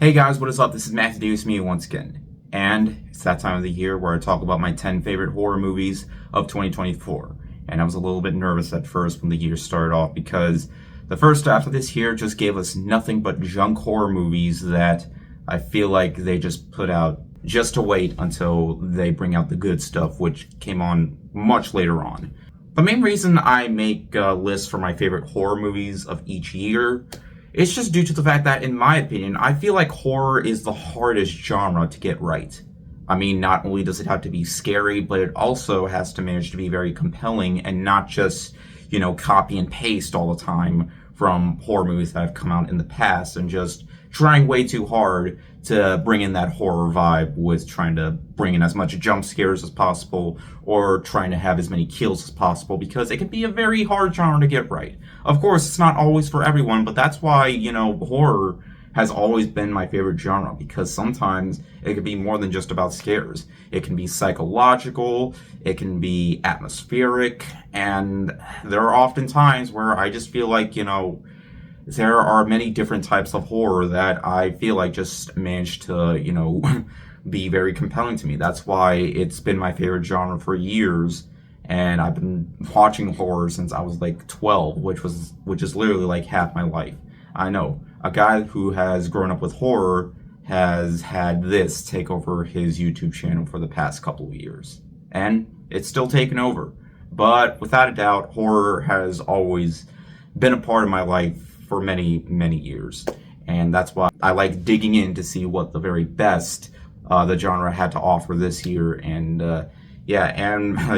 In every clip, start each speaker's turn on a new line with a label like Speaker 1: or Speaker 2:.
Speaker 1: Hey guys, what is up? This is Matthew Davis, me once again. And it's that time of the year where I talk about my 10 favorite horror movies of 2024. And I was a little bit nervous at first when the year started off because the first half of this year just gave us nothing but junk horror movies that I feel like they just put out just to wait until they bring out the good stuff, which came on much later on. The main reason I make a list for my favorite horror movies of each year, it's just due to the fact that, in my opinion, I feel like horror is the hardest genre to get right. I mean, not only does it have to be scary, but it also has to manage to be very compelling and not just, copy and paste all the time from horror movies that have come out in the past and just trying way too hard to bring in that horror vibe with trying to bring in as much jump scares as possible or trying to have as many kills as possible, because it can be a very hard genre to get right. Of course, it's not always for everyone, but that's why, horror has always been my favorite genre, because sometimes it can be more than just about scares. It can be psychological, it can be atmospheric, and there are often times where I just feel like, there are many different types of horror that I feel like just managed to, be very compelling to me. That's why it's been my favorite genre for years, and I've been watching horror since I was like 12, which is literally like half my life. I know, a guy who has grown up with horror has had this take over his YouTube channel for the past couple of years, and it's still taken over. But without a doubt, horror has always been a part of my life for many, many years. And that's why I like digging in to see what the very best the genre had to offer this year. And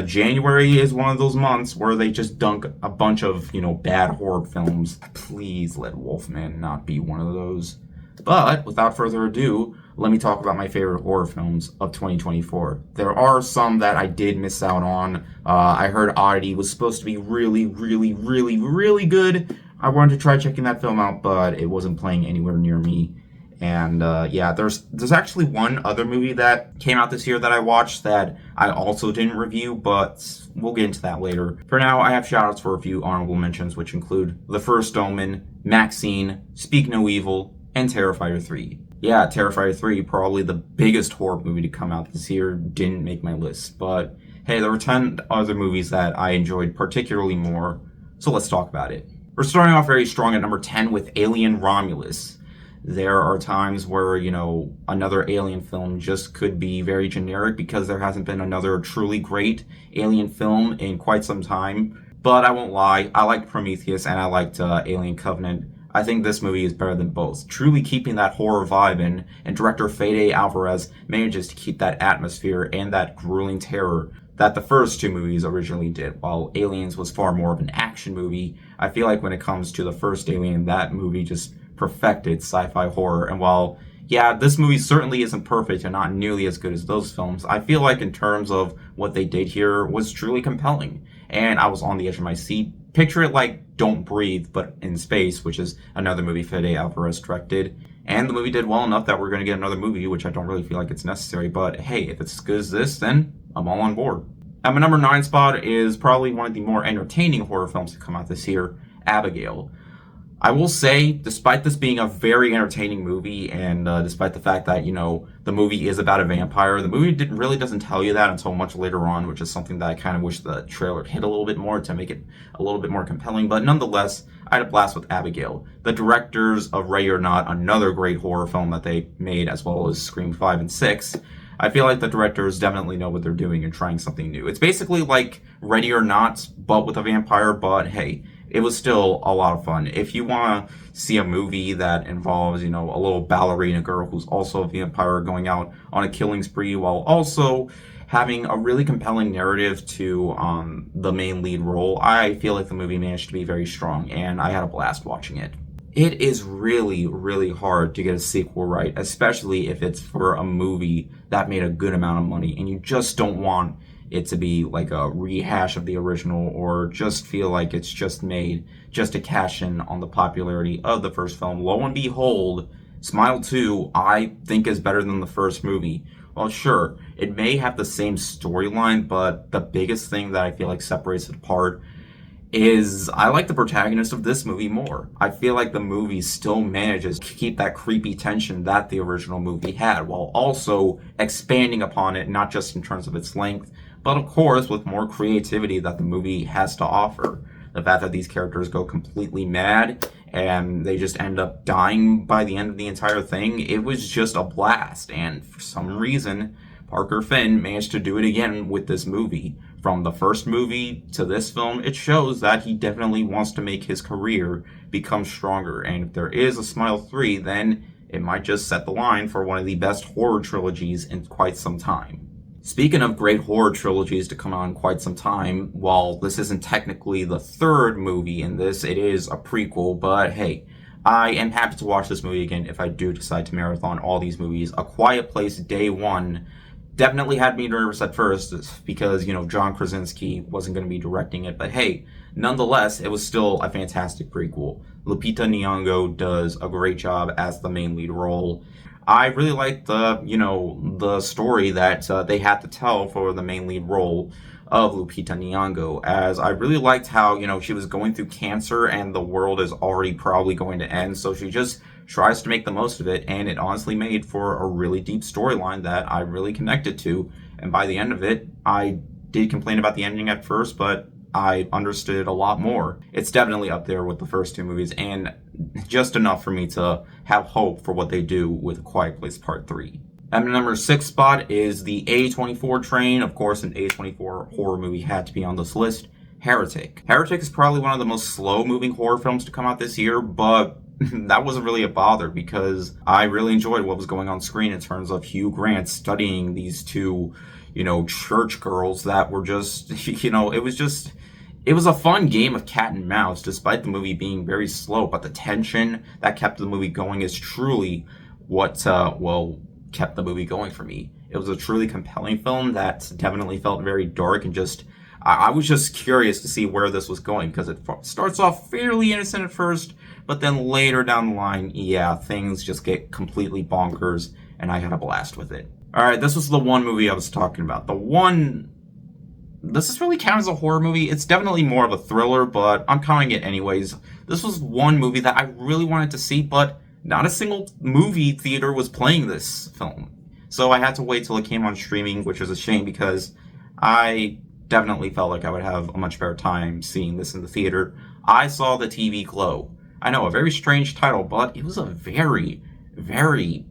Speaker 1: January is one of those months where they just dunk a bunch of, bad horror films. Please let Wolfman not be one of those. But without further ado, let me talk about my favorite horror films of 2024. There are some that I did miss out on. I heard Oddity was supposed to be really, really, really, really good. I wanted to try checking that film out, but it wasn't playing anywhere near me. And there's actually one other movie that came out this year that I watched that I also didn't review, but we'll get into that later. For now, I have shoutouts for a few honorable mentions, which include The First Omen, Maxine, Speak No Evil, and Terrifier 3. Yeah, Terrifier 3, probably the biggest horror movie to come out this year, didn't make my list. But hey, there were 10 other movies that I enjoyed particularly more, so let's talk about it. We're starting off very strong at number 10 with Alien Romulus. There are times where, another Alien film just could be very generic because there hasn't been another truly great Alien film in quite some time. But I won't lie, I liked Prometheus and I liked Alien Covenant. I think this movie is better than both, truly keeping that horror vibe in, and director Fede Alvarez manages to keep that atmosphere and that grueling terror that the first two movies originally did. While Aliens was far more of an action movie, I feel like when it comes to the first Alien, that movie just perfected sci-fi horror. And while, this movie certainly isn't perfect and not nearly as good as those films, I feel like in terms of what they did here was truly compelling. And I was on the edge of my seat. Picture it like Don't Breathe, but in space, which is another movie Fede Alvarez directed. And the movie did well enough that we're going to get another movie, which I don't really feel like it's necessary. But hey, if it's as good as this, then I'm all on board. At my number 9 spot is probably one of the more entertaining horror films to come out this year, Abigail. I will say, despite this being a very entertaining movie, and despite the fact that, the movie is about a vampire, the movie really doesn't tell you that until much later on, which is something that I kind of wish the trailer hit a little bit more to make it a little bit more compelling. But nonetheless, I had a blast with Abigail. The directors of Ready or Not, another great horror film that they made, as well as Scream 5 and 6, I feel like the directors definitely know what they're doing and trying something new. It's basically like Ready or Not, but with a vampire, but hey, it was still a lot of fun. If you want to see a movie that involves, a little ballerina girl who's also a vampire going out on a killing spree while also having a really compelling narrative to the main lead role, I feel like the movie managed to be very strong, and I had a blast watching it. It is really, really hard to get a sequel right, especially if it's for a movie that made a good amount of money and you just don't want it to be like a rehash of the original or just feel like it's just made just to cash in on the popularity of the first film. Lo and behold, Smile 2, I think, is better than the first movie. Well, sure, it may have the same storyline, but the biggest thing that I feel like separates it apart is I like the protagonist of this movie more. I feel like the movie still manages to keep that creepy tension that the original movie had, while also expanding upon it, not just in terms of its length, but of course with more creativity that the movie has to offer. The fact that these characters go completely mad and they just end up dying by the end of the entire thing, it was just a blast. And for some reason, Parker Finn managed to do it again with this movie. From the first movie to this film, it shows that he definitely wants to make his career become stronger. And if there is a Smile 3, then it might just set the line for one of the best horror trilogies in quite some time. Speaking of great horror trilogies to come out in quite some time, while this isn't technically the third movie in this, it is a prequel, but hey, I am happy to watch this movie again if I do decide to marathon all these movies. A Quiet Place Day 1 definitely had me nervous at first because, John Krasinski wasn't going to be directing it, but hey, nonetheless, it was still a fantastic prequel. Lupita Nyong'o does a great job as the main lead role. I really liked the story that they had to tell for the main lead role of Lupita Nyong'o, as I really liked how, she was going through cancer and the world is already probably going to end, so she just tries to make the most of it, and it honestly made for a really deep storyline that I really connected to, and by the end of it, I did complain about the ending at first, but I understood it a lot more. It's definitely up there with the first two movies, and just enough for me to have hope for what they do with Quiet Place Part 3. At my number 6 spot is the A24 train. Of course, an A24 horror movie had to be on this list. Heretic. Heretic is probably one of the most slow-moving horror films to come out this year, but that wasn't really a bother because I really enjoyed what was going on screen in terms of Hugh Grant studying these two, church girls that were just, it was a fun game of cat and mouse, despite the movie being very slow, but the tension that kept the movie going is truly what, kept the movie going for me. It was a truly compelling film that definitely felt very dark and just, I was just curious to see where this was going because it starts off fairly innocent at first, but then later down the line, things just get completely bonkers, and I had a blast with it. Alright, this was the one movie I was talking about. Does this really count as a horror movie? It's definitely more of a thriller, but I'm counting it anyways. This was one movie that I really wanted to see, but not a single movie theater was playing this film. So I had to wait till it came on streaming, which was a shame because I definitely felt like I would have a much better time seeing this in the theater. I saw The TV Glow. I know, a very strange title, but it was a very, very,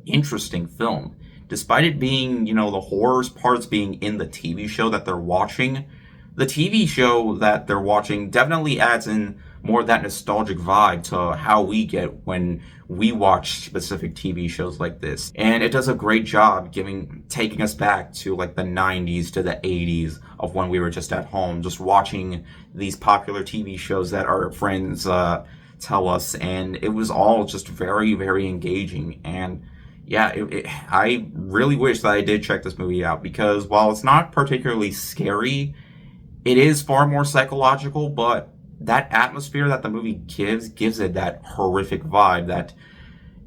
Speaker 1: interesting film. Despite it being, the horrors parts being in the TV show that they're watching, the TV show that they're watching definitely adds in more of that nostalgic vibe to how we get when we watch specific TV shows like this. And it does a great job taking us back to like the 90s to the 80s of when we were just at home, just watching these popular TV shows that our friends tell us. And it was all just very, very engaging. And I really wish that I did check this movie out because while it's not particularly scary, it is far more psychological, but that atmosphere that the movie gives it that horrific vibe that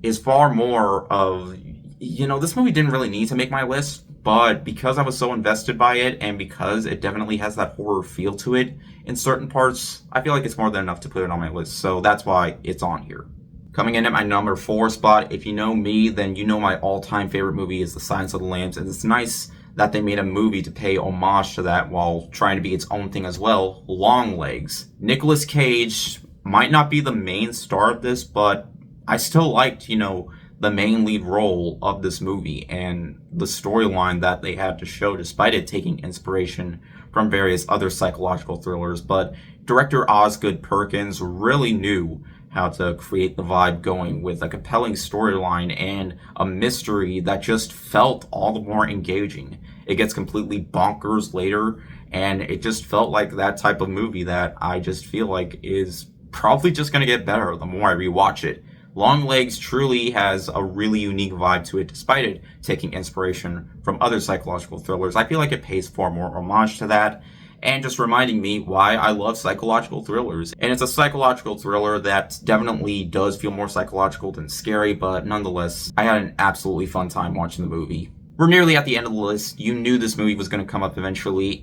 Speaker 1: is far more of, this movie didn't really need to make my list, but because I was so invested by it and because it definitely has that horror feel to it in certain parts, I feel like it's more than enough to put it on my list, so that's why it's on here. Coming in at my number 4 spot, if you know me, then you know my all-time favorite movie is The Silence of the Lambs, and it's nice that they made a movie to pay homage to that while trying to be its own thing as well, Longlegs. Nicolas Cage might not be the main star of this, but I still liked, the main lead role of this movie and the storyline that they had to show despite it taking inspiration from various other psychological thrillers. But director Osgood Perkins really knew how to create the vibe going with a compelling storyline and a mystery that just felt all the more engaging. It gets completely bonkers later, and it just felt like that type of movie that I just feel like is probably just going to get better the more I rewatch it. Longlegs truly has a really unique vibe to it, despite it taking inspiration from other psychological thrillers. I feel like it pays far more homage to that, and just reminding me why I love psychological thrillers. And it's a psychological thriller that definitely does feel more psychological than scary, but nonetheless, I had an absolutely fun time watching the movie. we're nearly at the end of the list. You knew this movie was going to come up eventually.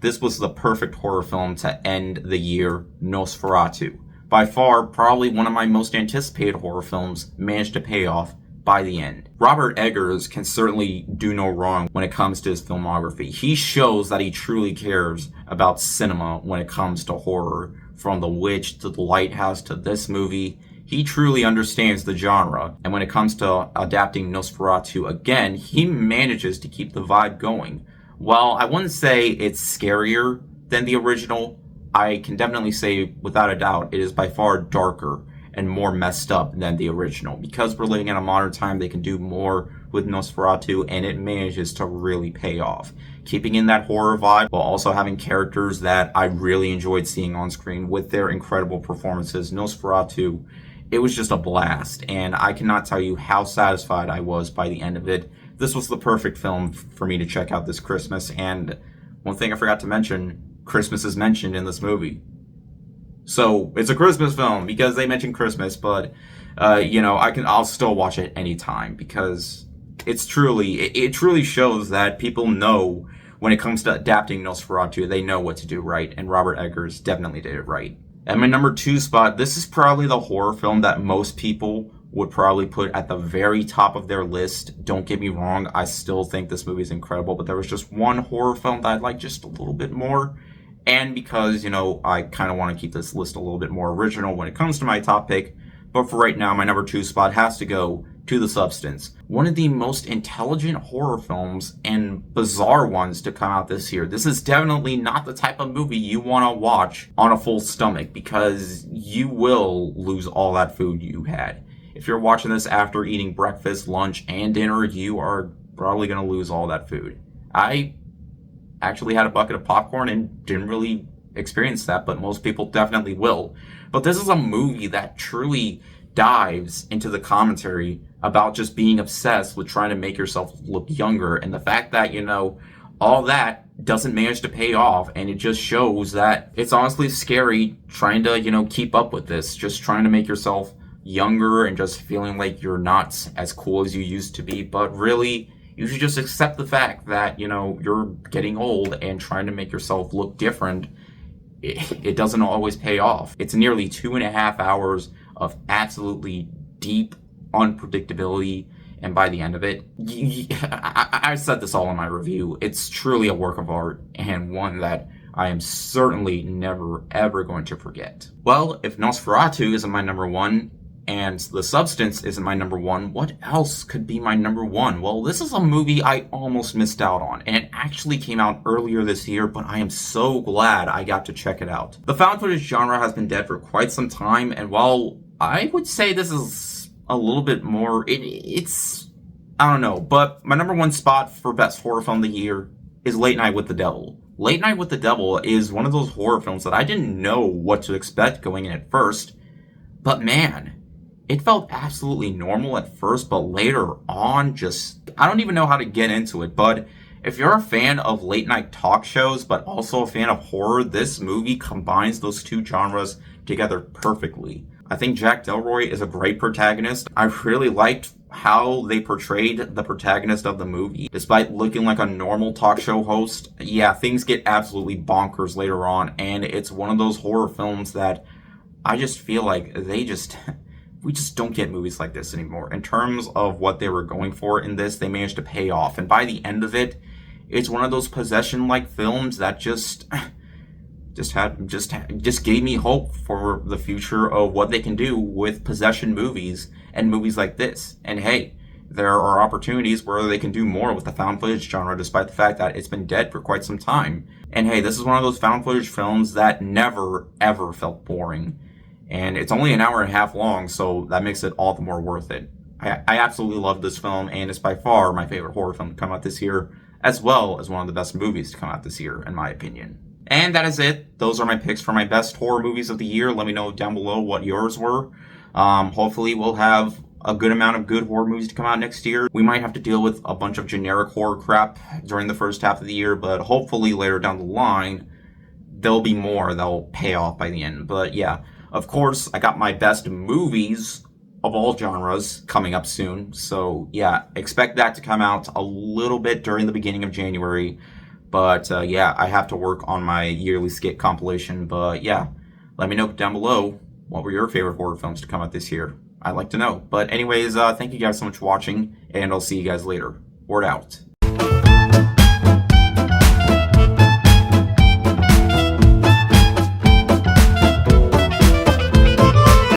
Speaker 1: This was the perfect horror film to end the year, Nosferatu. By far, probably one of my most anticipated horror films, managed to pay off by the end. Robert Eggers can certainly do no wrong when it comes to his filmography. He shows that he truly cares about cinema when it comes to horror. From The Witch to The Lighthouse to this movie, he truly understands the genre, and when it comes to adapting Nosferatu again, he manages to keep the vibe going. While I wouldn't say it's scarier than the original, I can definitely say, without a doubt, it is by far darker and more messed up than the original. Because we're living in a modern time, they can do more with Nosferatu, and it manages to really pay off. Keeping in that horror vibe while also having characters that I really enjoyed seeing on screen with their incredible performances. Nosferatu, it was just a blast, and I cannot tell you how satisfied I was by the end of it. This was the perfect film for me to check out this Christmas, and one thing I forgot to mention, Christmas is mentioned in this movie. So, it's a Christmas film because they mentioned Christmas, but, I'll still watch it anytime because it truly shows that people know when it comes to adapting Nosferatu, they know what to do right, and Robert Eggers definitely did it right. At my number 2 spot, this is probably the horror film that most people would probably put at the very top of their list. Don't get me wrong, I still think this movie is incredible, but there was just one horror film that I like just a little bit more. And because, I kind of want to keep this list a little bit more original when it comes to my top pick. But for right now, my number 2 spot has to go to The Substance. One of the most intelligent horror films and bizarre ones to come out this year. This is definitely not the type of movie you want to watch on a full stomach because you will lose all that food you had. If you're watching this after eating breakfast, lunch, and dinner, you are probably going to lose all that food. I actually had a bucket of popcorn and didn't really experience that, but most people definitely will. But this is a movie that truly dives into the commentary about just being obsessed with trying to make yourself look younger, and the fact that, all that doesn't manage to pay off, and it just shows that it's honestly scary trying to, keep up with this, just trying to make yourself younger and just feeling like you're not as cool as you used to be, but really, you should just accept the fact that, you're getting old and trying to make yourself look different. It doesn't always pay off. It's nearly 2.5 hours of absolutely deep unpredictability, and by the end of it, I said this all in my review, it's truly a work of art, and one that I am certainly never ever going to forget. Well, if Nosferatu isn't my number 1, and The Substance isn't my number 1, what else could be my number 1? Well, this is a movie I almost missed out on, and it actually came out earlier this year, but I am so glad I got to check it out. The found footage genre has been dead for quite some time, and while I would say this is a little bit more, it's, I don't know, but my number 1 spot for best horror film of the year is Late Night with the Devil. Late Night with the Devil is one of those horror films that I didn't know what to expect going in at first, but man, it felt absolutely normal at first, but later on, I don't even know how to get into it, but if you're a fan of late night talk shows, but also a fan of horror, this movie combines those two genres together perfectly. I think Jack Delroy is a great protagonist. I really liked how they portrayed the protagonist of the movie. Despite looking like a normal talk show host, yeah, things get absolutely bonkers later on, and it's one of those horror films that I just feel like we just don't get movies like this anymore. In terms of what they were going for in this, they managed to pay off. And by the end of it, it's one of those possession-like films that just gave me hope for the future of what they can do with possession movies and movies like this. And hey, there are opportunities where they can do more with the found footage genre, despite the fact that it's been dead for quite some time. And hey, this is one of those found footage films that never, ever felt boring. And it's only an hour and a half long, so that makes it all the more worth it. I absolutely love this film, and it's by far my favorite horror film to come out this year, as well as one of the best movies to come out this year, in my opinion. And that is it. Those are my picks for my best horror movies of the year. Let me know down below what yours were. Hopefully we'll have a good amount of good horror movies to come out next year. We might have to deal with a bunch of generic horror crap during the first half of the year, but hopefully later down the line, there'll be more that'll pay off by the end. But yeah, of course, I got my best movies of all genres coming up soon. So yeah, expect that to come out a little bit during the beginning of January. But yeah, I have to work on my yearly skit compilation. But yeah, let me know down below what were your favorite horror films to come out this year. I'd like to know. But anyways, thank you guys so much for watching, and I'll see you guys later. Word out.